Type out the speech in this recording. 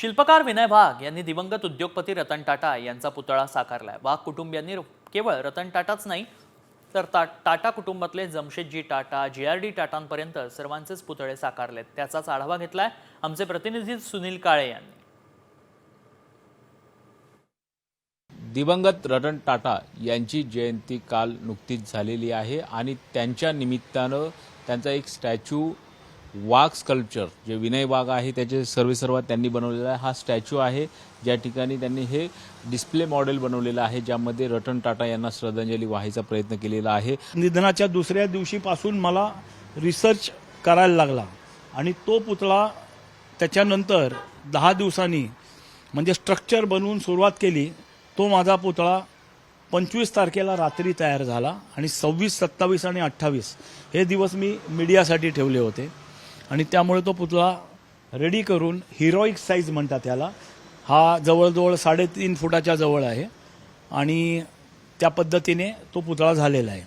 शिल्पकार विनय वाघ यांनी दिवंगत उद्योगपती रतन टाटा यांचा पुतळा साकारलाय। वाघ कुटुंबियांनी केवळ रतन टाटाच नाही तर टाटा कुटुंबातले जमशेदजी टाटा, GRD टाटांपर्यंत सर्वांचेच पुतळे साकारलेत। त्याचाच आढावा घेतलाय आमचे प्रतिनिधी सुनील काळे यांनी। दिवंगत रतन टाटा यांची जयंती काल नुकतीच झालेली आहे आणि त्यांच्या निमित्तानं त्यांचा एक स्टॅच्यू वाघ स्कल्पचर जे विनय वाघ आहे त्याचे सर्व त्यांनी बनवलेला आहे। हा स्टॅच्यू आहे ज्या ठिकाणी त्यांनी हे डिस्प्ले मॉडेल बनवलेलं आहे ज्यामध्ये रतन टाटा यांना श्रद्धांजली वाहायचा प्रयत्न केलेला आहे। निधनाच्या दुसऱ्या दिवशीपासून मला रिसर्च करायला लागला आणि तो पुतळा त्याच्यानंतर 10 दिवसांनी म्हणजे स्ट्रक्चर बनवून सुरुवात केली। तो माझा पुतळा 25 तारखेला रात्री तयार झाला आणि 26, 27 आणि 28 हे दिवस मी मीडियासाठी ठेवले होते आणि त्यामुळे तो पुतळा रेडी करून हिरोईक साईज म्हणतात त्याला, हा जवळजवळ 3.5 फुटाच्या जवळ आहे आणि त्या पद्धतीने तो पुतळा झालेला आहे।